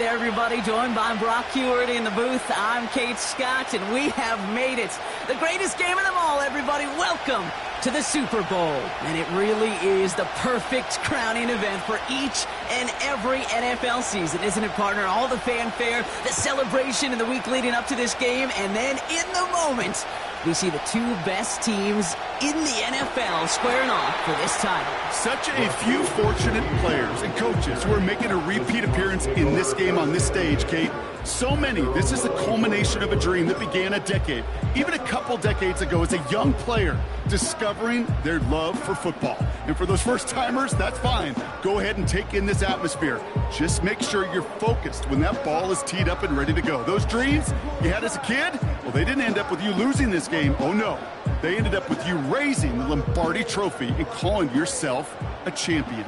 there, everybody. Joined by Brock Heward in the booth. I'm Kate Scott, and we have made it. The greatest game of them all, everybody. Welcome to the Super Bowl. And it really is the perfect crowning event for each and every NFL season, isn't it, partner? All the fanfare, the celebration in the week leading up to this game, and then in the moment, we see the two best teams in the NFL squaring off for this title. Such a few fortunate players and coaches who are making a repeat appearance in this game on this stage, Kate. So many. This is the culmination of a dream that began a decade, even a couple decades ago, as a young player discovering their love for football. And for those first-timers, that's fine. Go ahead and take in this atmosphere. Just make sure you're focused when that ball is teed up and ready to go. Those dreams you had as a kid, well, they didn't end up with you losing this game. Oh, no. They ended up with you raising the Lombardi Trophy and calling yourself a champion.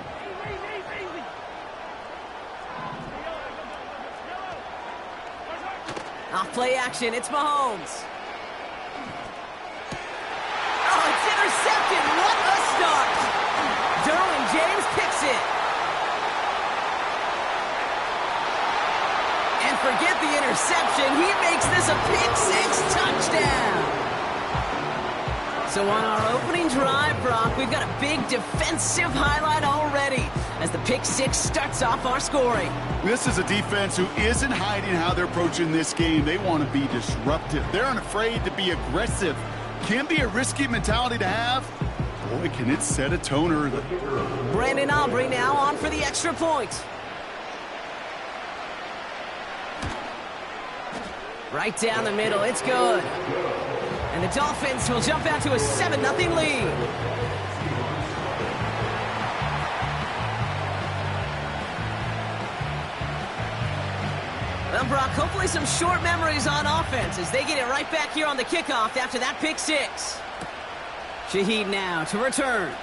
Off play action, it's Mahomes. Oh, it's intercepted. What a start. Derwin James picks it. And forget the interception. He makes this a pick-6 touchdown. So on our opening drive, Brock, we've got a big defensive highlight already as the pick-6 starts off our scoring. This is a defense who isn't hiding how they're approaching this game. They want to be disruptive. They're unafraid to be aggressive. Can be a risky mentality to have. Boy, can it set a tone early. Brandon Aubrey now on for the extra point. Right down the middle, it's good. And the Dolphins will jump out to a 7-0 lead. Well, Brock, hopefully some short memories on offense as they get it right back here on the kickoff after that pick-6. Shaheed now to return.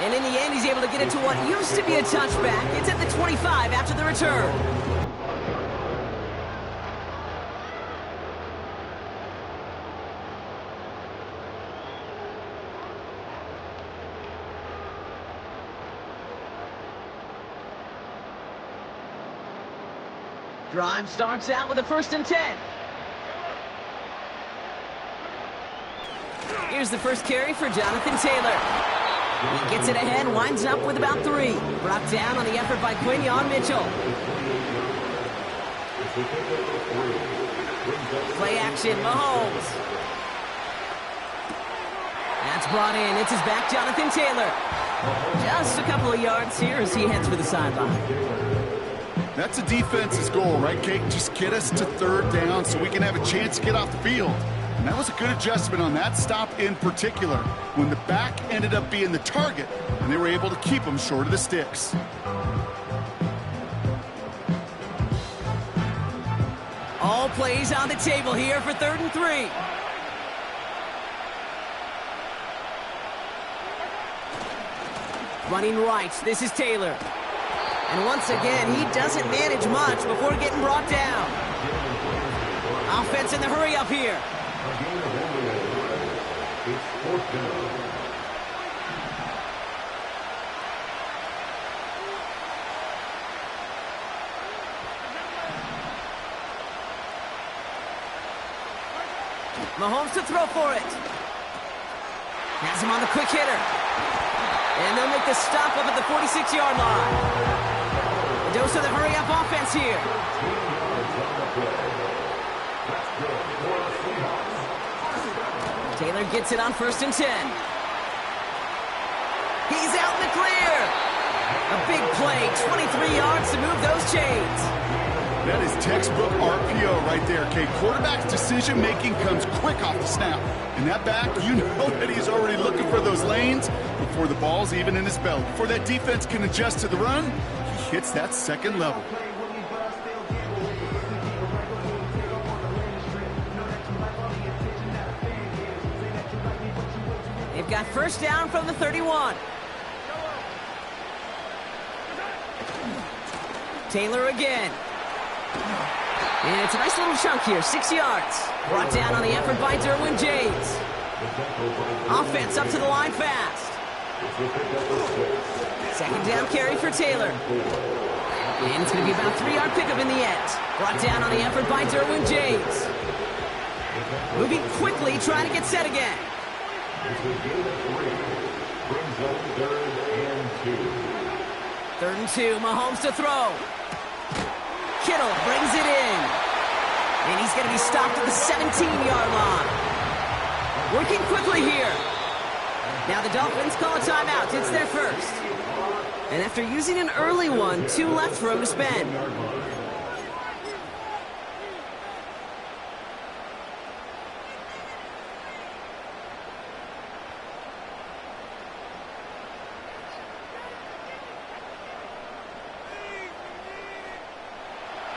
And in the end, he's able to get it to what used to be a touchback. It's at the 25 after the return. Drive starts out with a 1st and 10. Here's the first carry for Jonathan Taylor. He gets it ahead, winds up with about 3. Brought down on the effort by Quinyon Mitchell. Play action, Mahomes. That's brought in. It's his back, Jonathan Taylor. Just a couple of yards here as he heads for the sideline. That's a defense's goal, right, Kate? Just get us to 3rd down so we can have a chance to get off the field. And that was a good adjustment on that stop in particular, when the back ended up being the target, and they were able to keep him short of the sticks. All plays on the table here for 3rd and 3. Running right, this is Taylor. And once again, he doesn't manage much before getting brought down. Offense in the hurry up here. Mahomes to throw for it. Has him on the quick hitter. And they'll make the stop up at the 46-yard line. A dose of the hurry-up offense here. Taylor gets it on 1st and 10. He's out in the clear. A big play, 23 yards to move those chains. That is textbook RPO right there, Kate. Quarterback's decision-making comes quick off the snap. And that back, you know that he's already looking for those lanes before the ball's even in his belly. Before that defense can adjust to the run, he hits that 2nd level. They've got 1st down from the 31. Taylor again. And it's a nice little chunk here, 6 yards. Brought down on the effort by Derwin James. Offense up to the line fast. 2nd down carry for Taylor. And it's going to be about a 3-yard pickup in the end. Brought down on the effort by Derwin James. Moving quickly, trying to get set again. Third and 2, Mahomes to throw. Kittle brings it in. And he's going to be stopped at the 17-yard line. Working quickly here. Now the Dolphins call a timeout. It's their first. And after using an early one, 2 left for him to spend.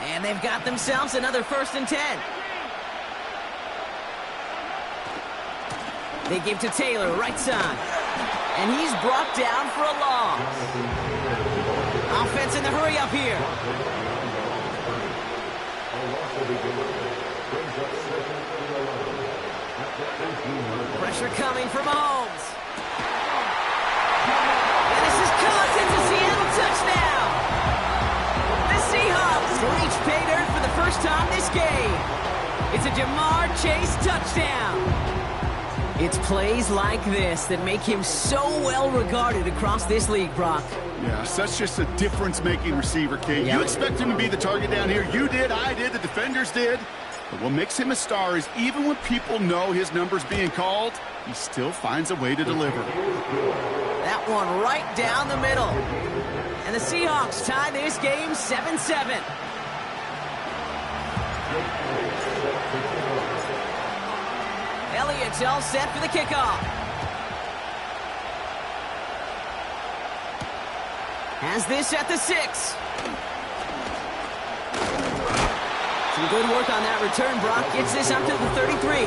And they've got themselves another 1st and 10. They give to Taylor, right side. And he's brought down for a loss. Offense in the hurry up here. Pressure coming from Mahomes. And this is caught. It's a Seattle touchdown. The Seahawks reach pay dirt for the first time this game. It's a Jamar Chase touchdown. It's plays like this that make him so well regarded across this league, Brock. Yeah, such just a difference-making receiver, Kate. Yep. You expect him to be the target down here. You did, I did, the defenders did. But what makes him a star is even when people know his number's being called, he still finds a way to deliver. That one right down the middle. And the Seahawks tie this game 7-7. Elliott's all set for the kickoff. Has this at the 6. Some good work on that return. Brock gets this up to the 33.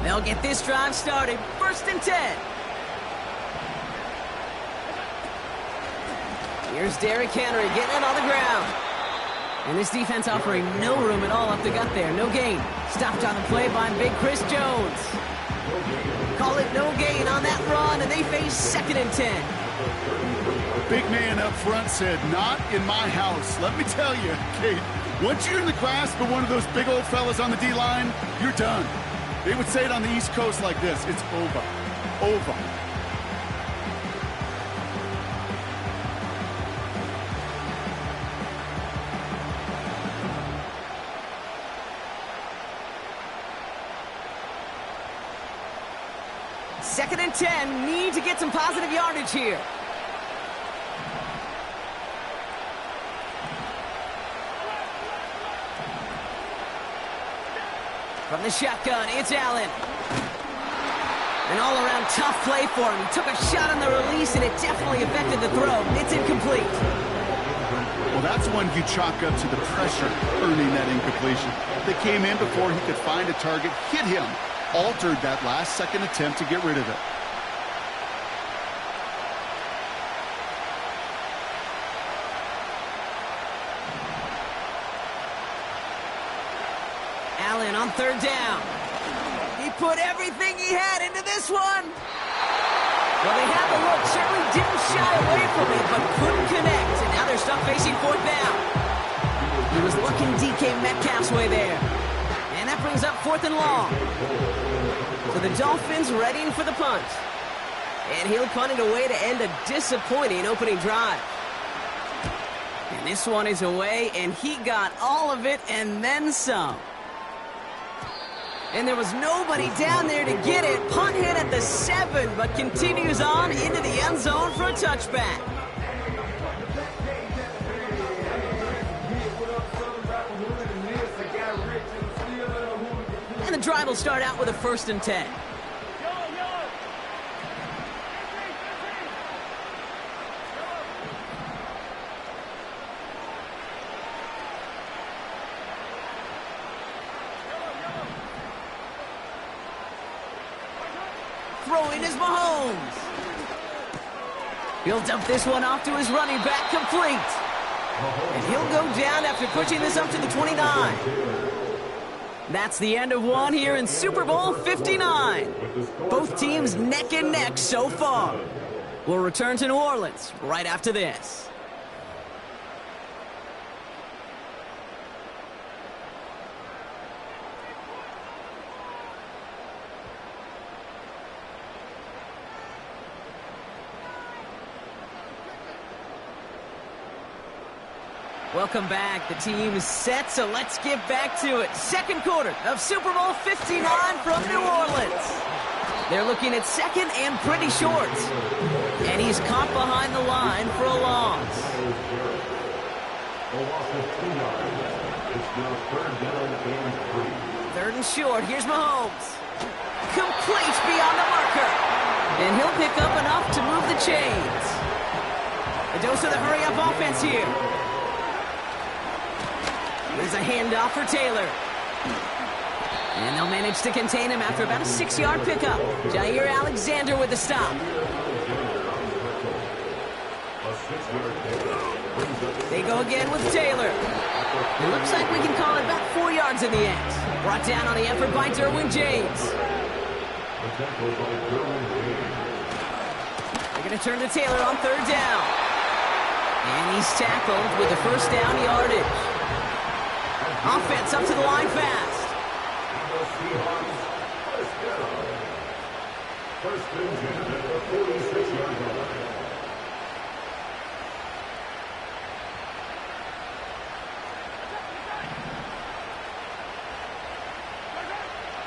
They'll get this drive started. 1st and 10. Here's Derrick Henry getting it on the ground. And this defense offering no room at all up the gut there. No gain. Stopped on the play by big Chris Jones. Call it no gain on that run, and they face 2nd and 10. Big man up front said, not in my house. Let me tell you, Kate, once you're in the grasp of one of those big old fellas on the D-line, you're done. They would say it on the East Coast like this. It's over. Over. Second and 10. Need to get some positive yardage here. From the shotgun, it's Allen. An all-around tough play for him. He took a shot on the release, and it definitely affected the throw. It's incomplete. Well, that's one you chalk up to the pressure earning that incompletion. They came in before he could find a target, hit him, altered that last-second attempt to get rid of it. Allen on 3rd down. He put everything he had into this one. Well, they had the look. Certainly didn't shy away from it, but couldn't connect. And now they're stuck facing 4th down. He was looking DK Metcalf's way there. And that brings up 4th and long. So the Dolphins readying for the punt. And he'll punt it away to end a disappointing opening drive. And this one is away, and he got all of it and then some. And there was nobody down there to get it. Punt hit at the 7, but continues on into the end zone for a touchback. And the drive will start out with a 1st and 10. throwing is Mahomes. He'll dump this one off to his running back, complete. And he'll go down after pushing this up to the 29. That's the end of one here in Super Bowl 59. Both teams neck and neck so far. We'll return to New Orleans right after this. Welcome back. The team is set, so let's get back to it. Second quarter of Super Bowl 59 from New Orleans. They're looking at second and pretty short. And he's caught behind the line for a loss. Third and short. Here's Mahomes. Complete beyond the marker. And he'll pick up enough to move the chains. A dose of the hurry-up offense here. There's a handoff for Taylor. And they'll manage to contain him after about a 6-yard pickup. Jair Alexander with the stop. They go again with Taylor. It looks like we can call it about 4 yards in the end. Brought down on the effort by Derwin James. They're going to turn to Taylor on third down. And he's tackled with the first down yardage. Offense up to the line fast.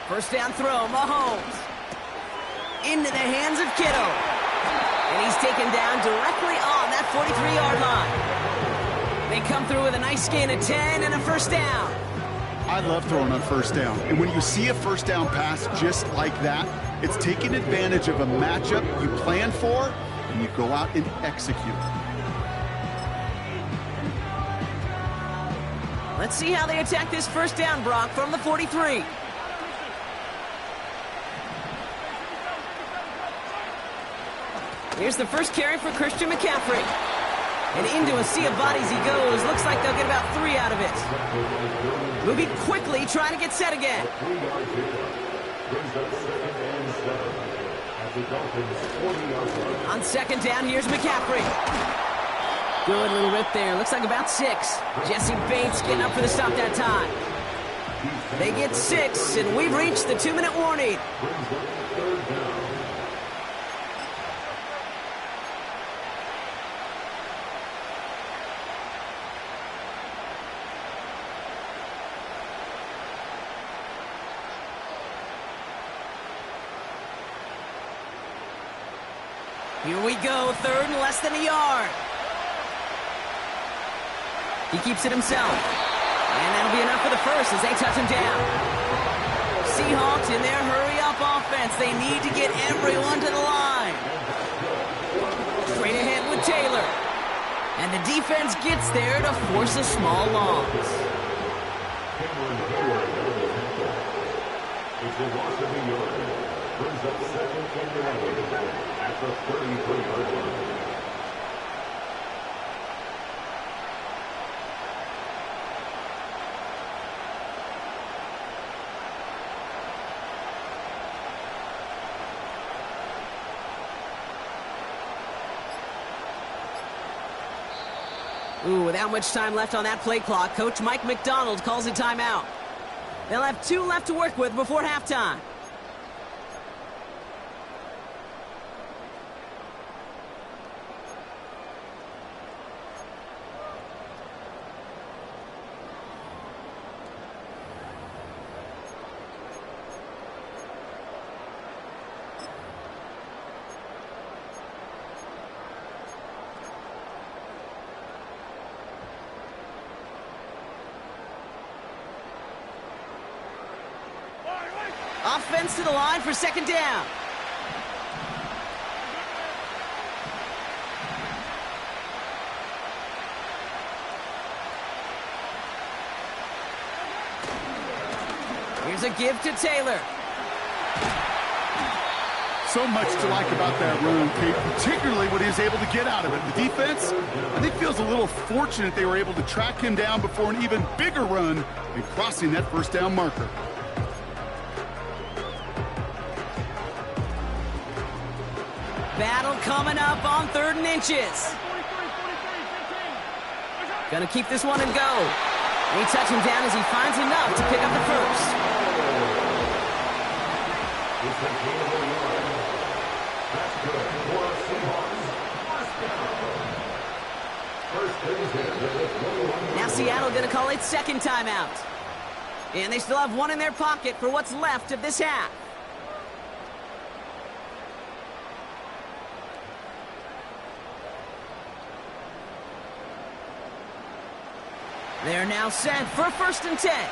First down throw, Mahomes. Into the hands of Kittle. And he's taken down directly on that 43-yard line. They come through with a nice gain of 10 and a first down. I love throwing on first down. And when you see a first down pass just like that, it's taking advantage of a matchup you plan for, and you go out and execute. Let's see how they attack this first down, Brock, from the 43. Here's the first carry for Christian McCaffrey. And into a sea of bodies he goes. Looks like they'll get about 3 out of it. Moving quickly, trying to get set again. On second down, here's McCaffrey. Good little rip there. Looks like about 6. Jesse Bates getting up for the stop that time. They get 6, and we've reached the 2-minute warning. Here we go, third and less than a yard. He keeps it himself. And that'll be enough for the first as they touch him down. Seahawks in their hurry-up offense. They need to get everyone to the line. Straight ahead with Taylor. And the defense gets there to force a small loss. It's a loss of a yard. Brings up second and 11 at the 33-yard line. Ooh, without much time left on that play clock, Coach Mike McDonald calls a timeout. They'll have 2 left to work with before halftime. Offense to the line for second down. Here's a give to Taylor. So much to like about that run, Kate, particularly what he was able to get out of it. The defense, I think, feels a little fortunate they were able to track him down before an even bigger run and crossing that first down marker. Battle coming up on 3rd and inches. Gonna keep this one and go. They touch him down as he finds enough to pick up the first. Now Seattle gonna call its second timeout. And they still have one in their pocket for what's left of this half. They're now set for 1st and 10.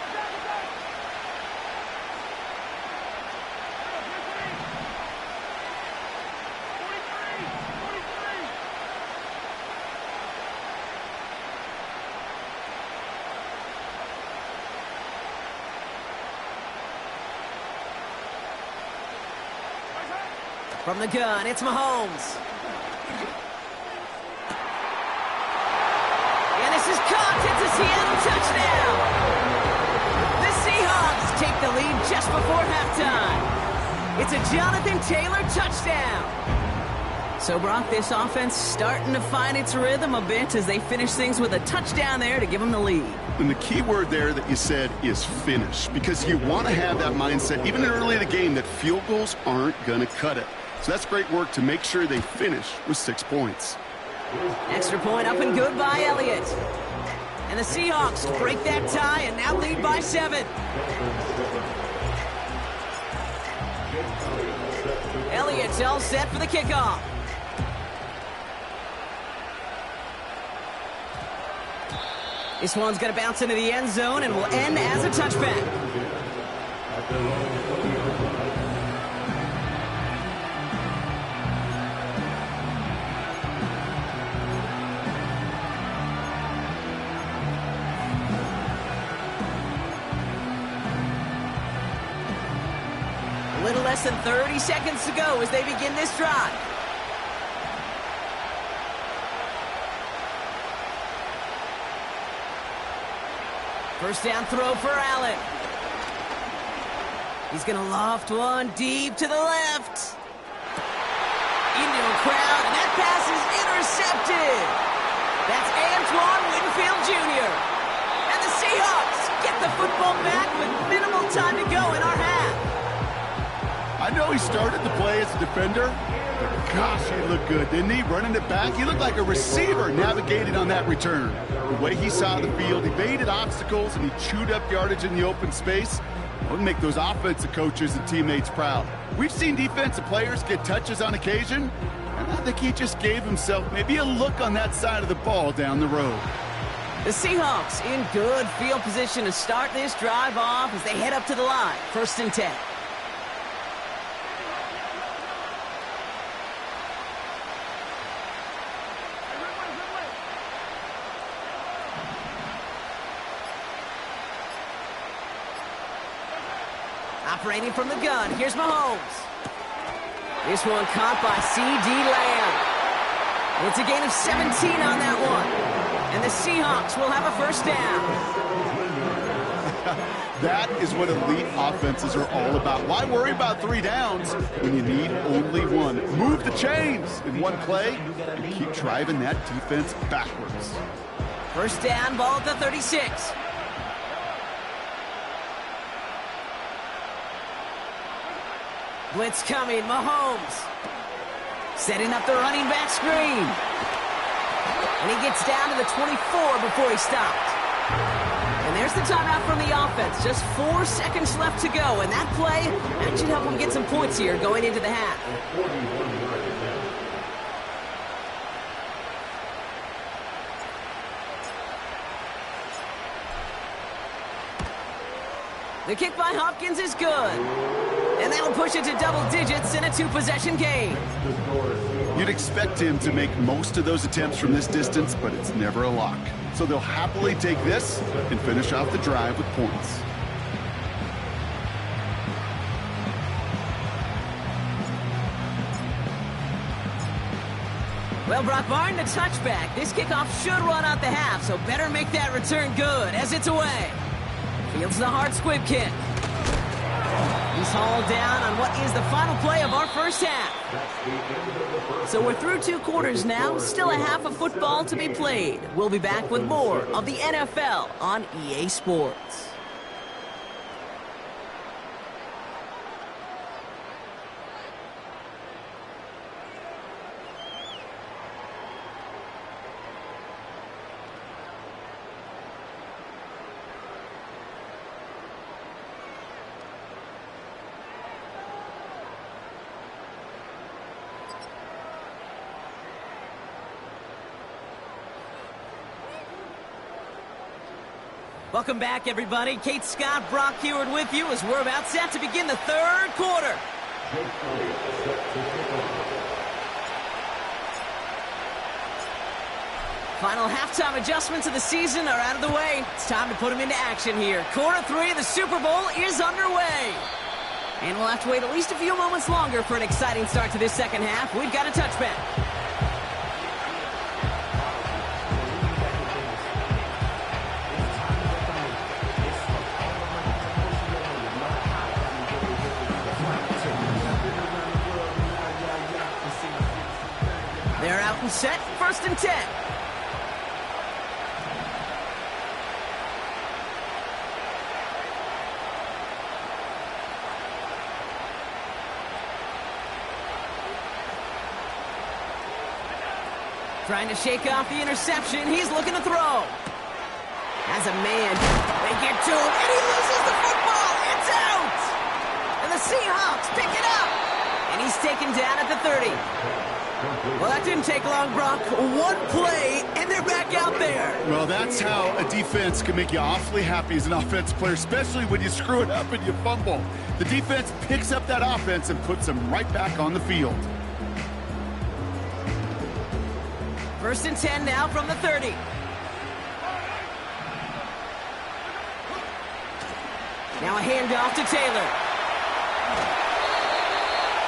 From the gun, it's Mahomes. And this is caught. It's a Seattle touchdown. The Seahawks take the lead just before halftime. It's a Jonathan Taylor touchdown. So, Brock, this offense starting to find its rhythm a bit as they finish things with a touchdown there to give them the lead. And the key word there that you said is finish, because you want to have that mindset, even early in the game, that field goals aren't going to cut it. So that's great work to make sure they finish with 6 points. Extra point up and good by Elliott. And the Seahawks break that tie and now lead by 7. Elliott's all set for the kickoff. This one's going to bounce into the end zone and will end as a touchback. A little less than 30 seconds to go as they begin this drive. First down throw for Allen. He's going to loft one deep to the left. Into a crowd, and that pass is intercepted. That's Antoine Winfield Jr. And the Seahawks get the football back with minimal time to go in our half. I know he started the play as a defender, but gosh, he looked good, didn't he? Running it back, he looked like a receiver navigating on that return. The way he saw the field, he evaded obstacles, and he chewed up yardage in the open space. It would make those offensive coaches and teammates proud. We've seen defensive players get touches on occasion, and I think he just gave himself maybe a look on that side of the ball down the road. The Seahawks in good field position to start this drive off as they head up to the line. 1st and 10. Operating from the gun, here's Mahomes. This one caught by C.D. Lamb. It's a gain of 17 on that one. And the Seahawks will have a first down. That is what elite offenses are all about. Why worry about 3 downs when you need only one? Move the chains in one play and keep driving that defense backwards. First down, ball at the 36. Blitz coming, Mahomes. Setting up the running back screen. And he gets down to the 24 before he stopped. And there's the timeout from the offense. Just 4 seconds left to go. And that play, that should help them get some points here going into the half. The kick by Hopkins is good. And that'll push it to double digits in a 2-possession game. You'd expect him to make most of those attempts from this distance, but it's never a lock. So they'll happily take this and finish off the drive with points. Well, Brock, barring the touchback, this kickoff should run out the half, so better make that return good as it's away. Fields the hard squib kick. He's hauled down on what is the final play of our first half. So we're through 2 quarters now, still a half of football to be played. We'll be back with more of the NFL on EA Sports. Welcome back, everybody. Kate Scott, Brock Heward with you as we're about set to begin the 3rd quarter. Final halftime adjustments of the season are out of the way. It's time to put them into action here. Quarter 3 of the Super Bowl is underway. And we'll have to wait at least a few moments longer for an exciting start to this second half. We've got a touchback. They're out and set, 1st and 10. Trying to shake off the interception. He's looking to throw. As a man, they get to him, and he loses the football. It's out! And the Seahawks pick it up. And he's taken down at the 30. Well, that didn't take long, Brock. 1 play, and they're back out there. Well, that's how a defense can make you awfully happy as an offensive player, especially when you screw it up and you fumble. The defense picks up that offense and puts them right back on the field. 1st and 10 now from the 30. Now a handoff to Taylor.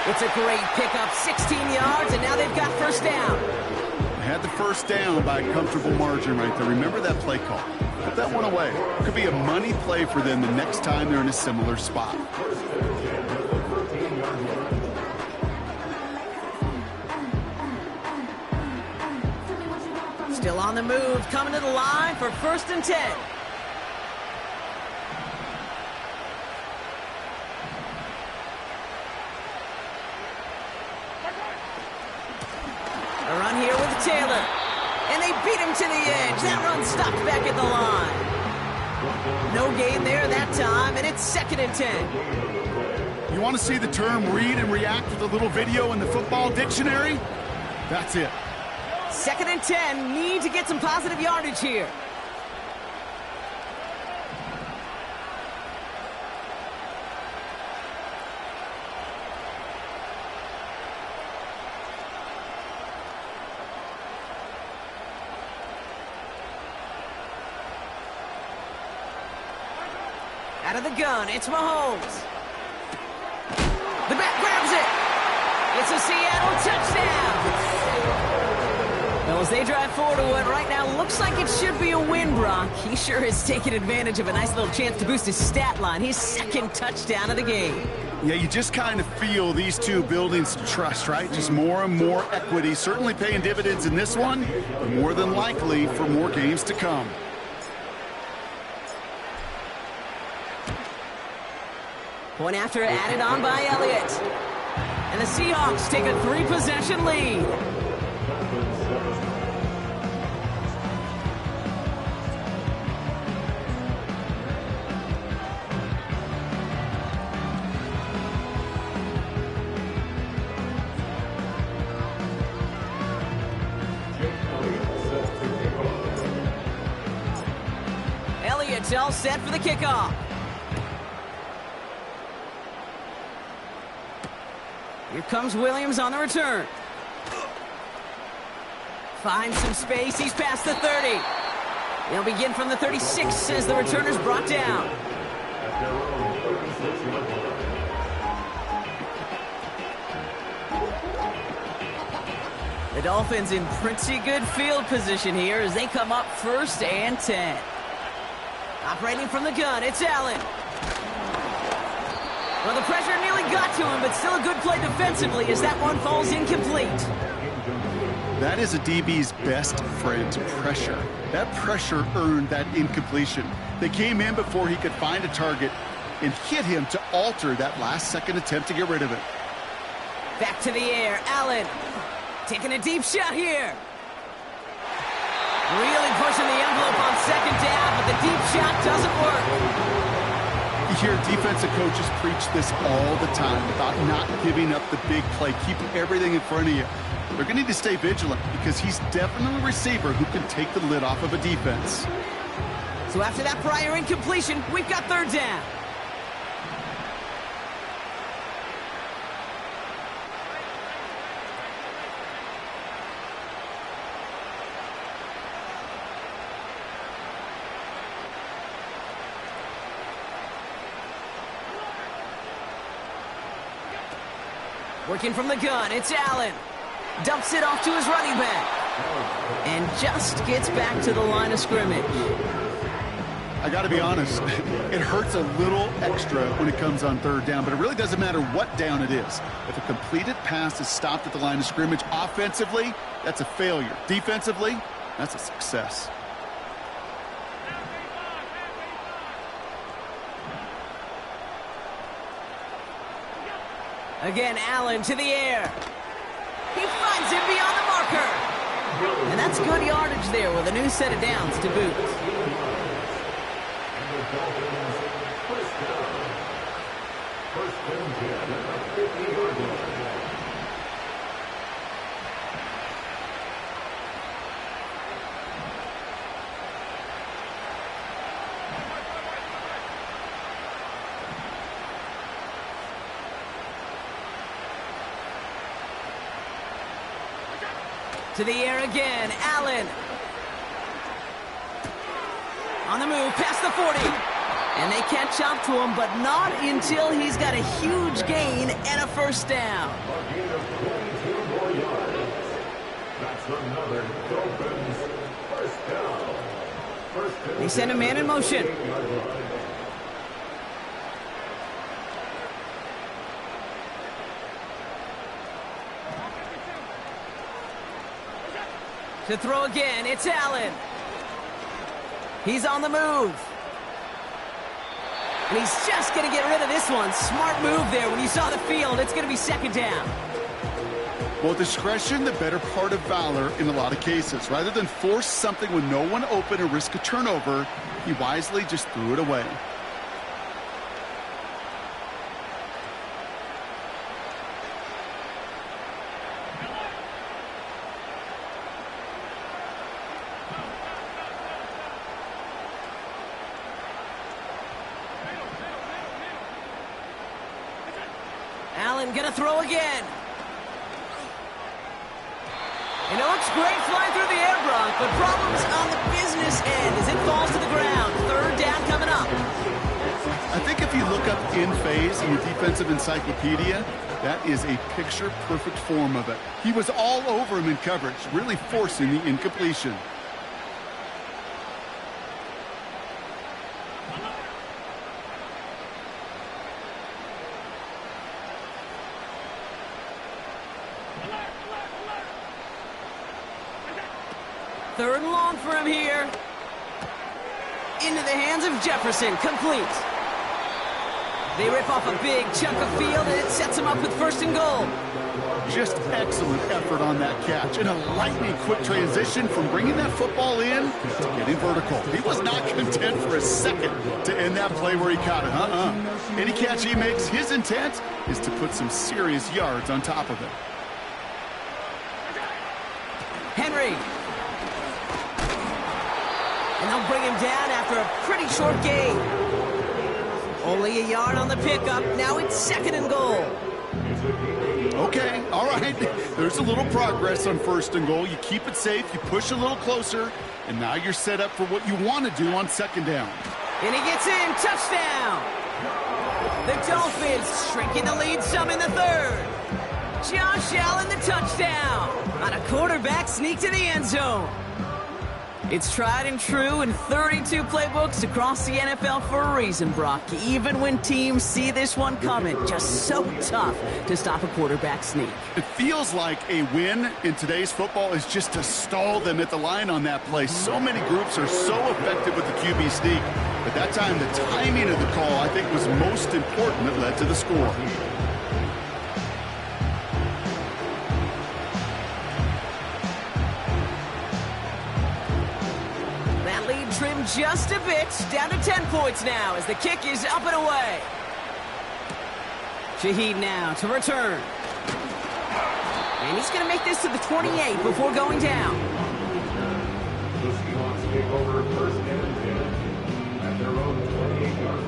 It's a great pickup, 16 yards, and now they've got 1st down. Had the 1st down by a comfortable margin right there. Remember that play call. Put that one away. Could be a money play for them the next time they're in a similar spot. Still on the move, coming to the line for 1st and 10. A run here with Taylor. And they beat him to the edge. That run stopped back at the line. No gain there that time, and it's 2nd and 10. You want to see the term read and react with a little video in the football dictionary? That's it. 2nd and 10, need to get some positive yardage here. Out of the gun, it's Mahomes. The back grabs it. It's a Seattle touchdown. Well, as they drive forward to what right now looks like it should be a win, Brock. He sure has taken advantage of a nice little chance to boost his stat line. His 2nd touchdown of the game. Yeah, you just kind of feel these two building some trust, right? Just more and more equity. Certainly paying dividends in this one, but more than likely for more games to come. Point after added on by Elliott. And the Seahawks take a 3-possession lead. Elliott's all set for the kickoff. Here comes Williams on the return. Finds some space. He's past the 30. They'll begin from the 36 as the returner's brought down. The Dolphins in pretty good field position here as they come up 1st and 10. Operating from the gun, it's Allen. Well, the pressure nearly got to him, but still a good play defensively as that one falls incomplete. That is a DB's best friend, pressure. That pressure earned that incompletion. They came in before he could find a target and hit him to alter that last-second attempt to get rid of it. Back to the air, Allen. Taking a deep shot here. Really pushing the envelope on 2nd down, but the deep shot doesn't work. You hear defensive coaches preach this all the time about not giving up the big play. Keep everything in front of you. They're going to need to stay vigilant because he's definitely a receiver who can take the lid off of a defense. So after that prior incompletion, we've got 3rd down. Working from the gun, it's Allen. Dumps it off to his running back. And just gets back to the line of scrimmage. I got to be honest, it hurts a little extra when it comes on 3rd down, but it really doesn't matter what down it is. If a completed pass is stopped at the line of scrimmage, offensively, that's a failure. Defensively, that's a success. Again, Allen to the air. He finds him beyond the marker. And that's good yardage there with a new set of downs to boot. To the air again, Allen. On the move, past the 40. And they catch up to him, but not until he's got a huge gain and a 1st down. They send a man in motion. To throw again, it's Allen. He's on the move. And he's just going to get rid of this one. Smart move there. When you saw the field, it's going to be 2nd down. Well, discretion, the better part of valor in a lot of cases. Rather than force something with no one open and risk a turnover, he wisely just threw it away. Allen gonna throw again. And it looks great flying through the air, Brock, but problems on the business end as it falls to the ground. 3rd down coming up. I think if you look up in phase in the defensive encyclopedia, that is a picture-perfect form of it. He was all over him in coverage, really forcing the incompletion. Third and long for him here. Into the hands of Jefferson, complete. They rip off a big chunk of field, and it sets him up with 1st and goal. Just excellent effort on that catch. And a lightning-quick transition from bringing that football in to getting vertical. He was not content for a second to end that play where he caught it. Any catch he makes, his intent is to put some serious yards on top of it. Henry. And they'll bring him down after a pretty short gain. Only a yard on the pickup. Now it's 2nd and goal. Okay, all right. There's a little progress on 1st and goal. You keep it safe, you push a little closer, and now you're set up for what you want to do on 2nd down. And he gets in. Touchdown. The Dolphins shrinking the lead some in the 3rd. Josh Allen, the touchdown on a quarterback sneak to the end zone. It's tried and true in 32 playbooks across the NFL for a reason, Brock. Even when teams see this one coming, just so tough to stop a quarterback sneak. It feels like a win in today's football is just to stall them at the line on that play. So many groups are so effective with the QB sneak. But that time, the timing of the call, I think, was most important that led to the score. Trimmed just a bit, down to 10 points now as the kick is up and away. Shaheed now to return. And he's going to make this to the 28 before going down. The Seahawks take over first and 10 at their own 28-yard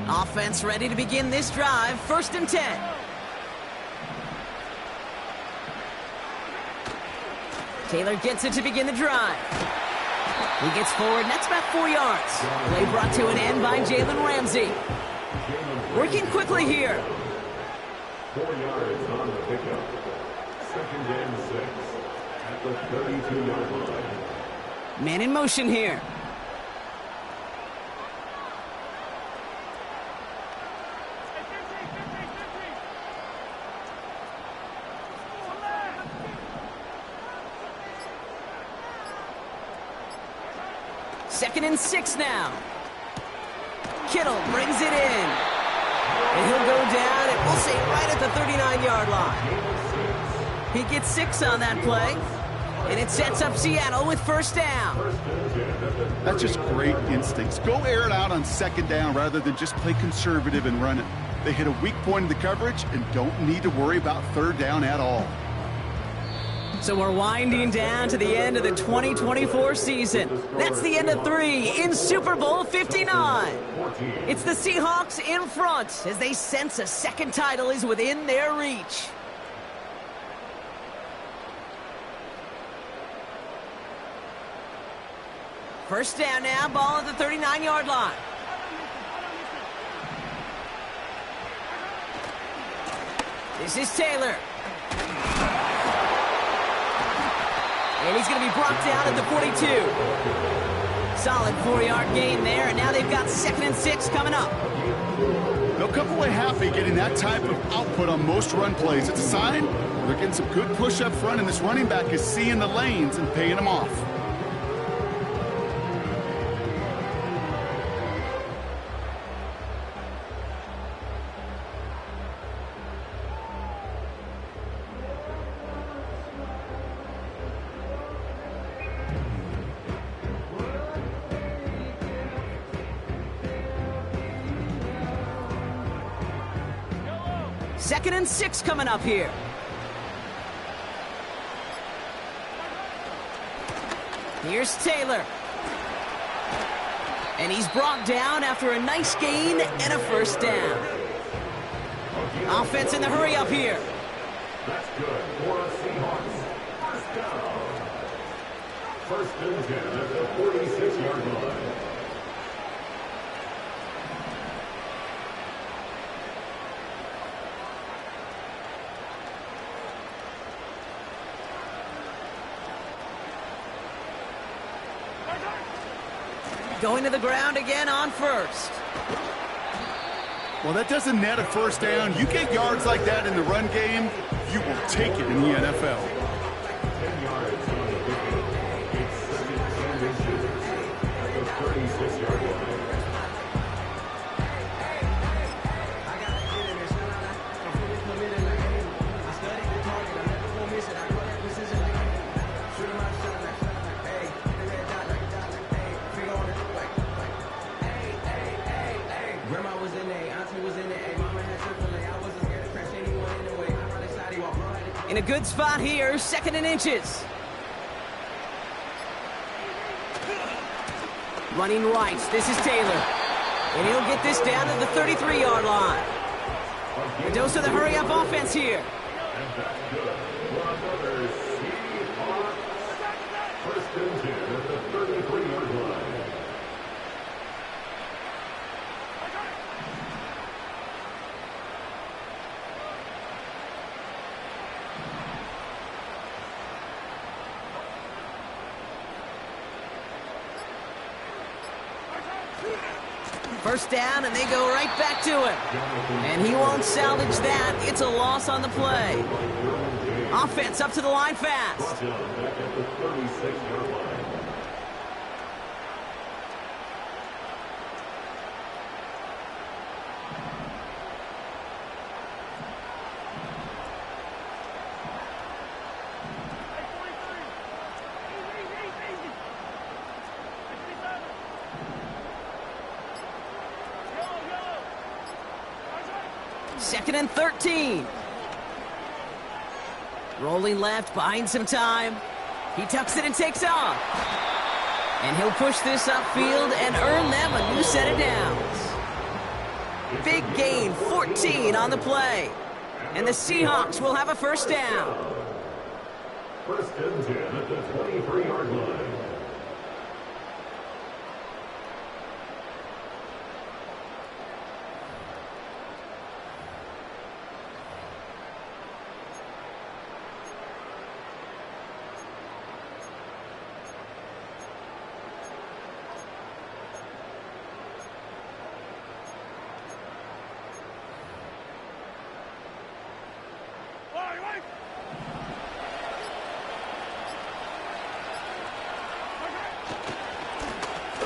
line. Offense ready to begin this drive, first and 10. Taylor gets it to begin the drive. He gets forward, and that's about 4 yards. Play brought to an end by Jalen Ramsey. Working quickly here. 4 yards on the pickup. Second and 6 at the 32-yard line. Man in motion here. Second and 6 now. Kittle brings it in. And he'll go down, and we'll say right at the 39-yard line. He gets 6 on that play. And it sets up Seattle with first down. That's just great instincts. Go air it out on second down rather than just play conservative and run it. They hit a weak point in the coverage and don't need to worry about third down at all. So we're winding down to the end of the 2024 season. That's the end of 3 in Super Bowl 59. It's the Seahawks in front as they sense a second title is within their reach. First down now, ball at the 39-yard line. This is Taylor. And he's going to be brought down at the 42. Solid 4-yard gain there, and now they've got second and 6 coming up. They'll come away happy getting that type of output on most run plays. It's a sign they're getting some good push up front, and this running back is seeing the lanes and paying them off. Second and 6 coming up here. Here's Taylor. And he's brought down after a nice gain and a first down. Offense in the hurry up here. That's good for Seahawks. First down. First and 10 at the 46-yard line. Going to the ground again on first. Well, that doesn't net a first down. You get yards like that in the run game, you will take it in the NFL. 10 yards on the pickup. It's second and inches at the 36-yard line. In a good spot here, second and inches. Running right, this is Taylor. And he'll get this down to the 33-yard line. A dose of the hurry-up offense here. And that's good for another Seahawks. First and 10 at the 33-yard line. First down, and they go right back to him. And he won't salvage that. It's a loss on the play. Offense up to the line fast. Back at the 36-yard line. Second and 13. Rolling left, buying some time. He tucks it and takes off. And he'll push this upfield and earn them a new set of downs. Big gain, 14 on the play. And the Seahawks will have a first down. First and 10 at the 23-yard line.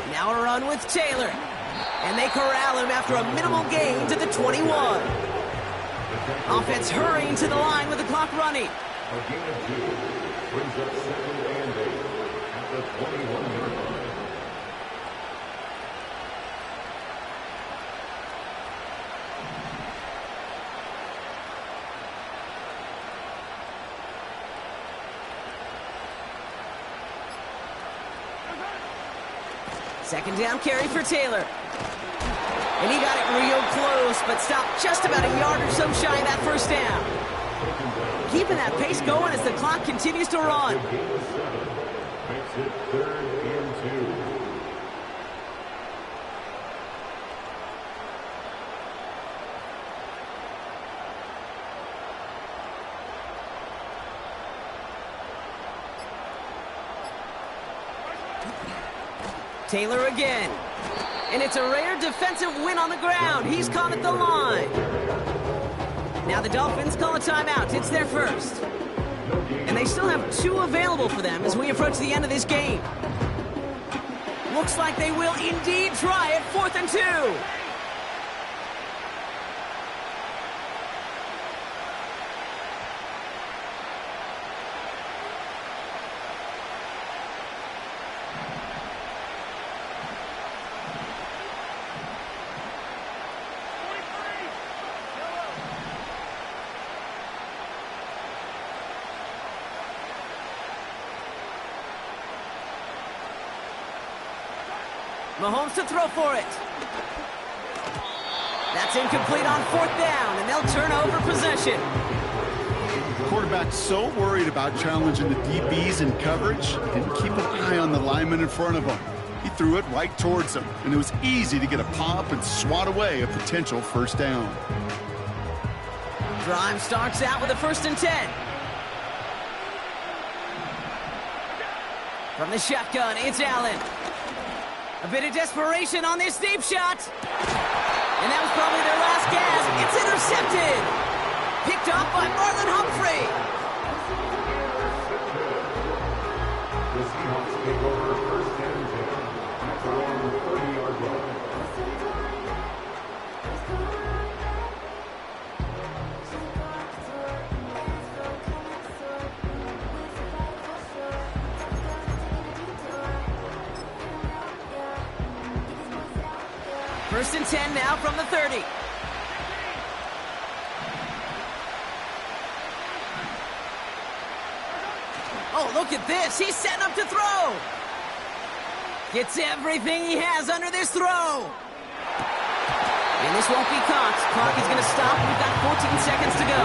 Now a run with Taylor. And they corral him after a minimal gain to the 21. Offense hurrying to the line with the clock running. A gain of 2 brings up 2nd and 8 at the 21-yard line. Second down carry for Taylor. And he got it real close, but stopped just about a yard or so shy of that first down. Keeping that pace going as the clock continues to run. Gain of 7 makes it 3rd and 2. Taylor again. And it's a rare defensive win on the ground. He's caught at the line. Now the Dolphins call a timeout. It's their first. And they still have 2 available for them as we approach the end of this game. Looks like they will indeed try it. 4th and 2. Mahomes to throw for it. That's incomplete on 4th down, and they'll turn over possession. The quarterback's so worried about challenging the DBs in coverage, he didn't keep an eye on the lineman in front of him. He threw it right towards him, and it was easy to get a pop and swat away a potential first down. Drive starts out with a 1st and 10. From the shotgun, it's Allen. A bit of desperation on this deep shot. And that was probably their last gasp. It's intercepted. Picked off by Marlon Humphrey. The Seahawks take over 1st and 10 at their own 30-yard line. First and 10 now from the 30. Oh, look at this. He's setting up to throw. Gets everything he has under this throw. And this won't be caught. Clock is going to stop. We've got 14 seconds to go.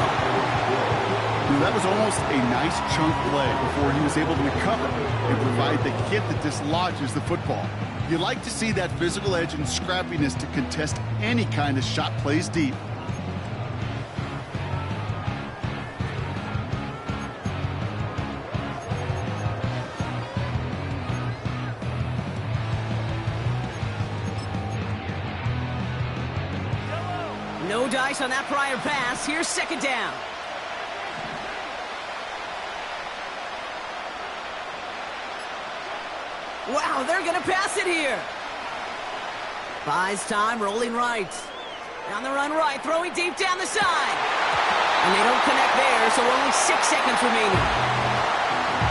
That was almost a nice chunk play before he was able to recover and provide the hit that dislodges the football. You like to see that physical edge and scrappiness to contest any kind of shot plays deep. No dice on that prior pass. Here's second down. Wow, they're going to pass it here. Buys time, rolling right. On the run right, throwing deep down the side. And they don't connect there, so only 6 seconds remaining.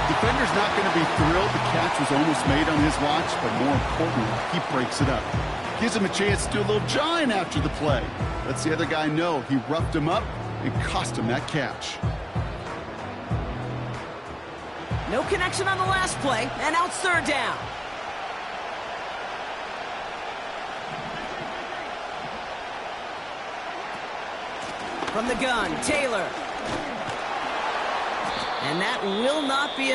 Defender's not going to be thrilled the catch was almost made on his watch, but more importantly, he breaks it up. Gives him a chance to do a little jawing after the play. Lets the other guy know he roughed him up and cost him that catch. No connection on the last play, and now it's third down. From the gun, Taylor. And that will not be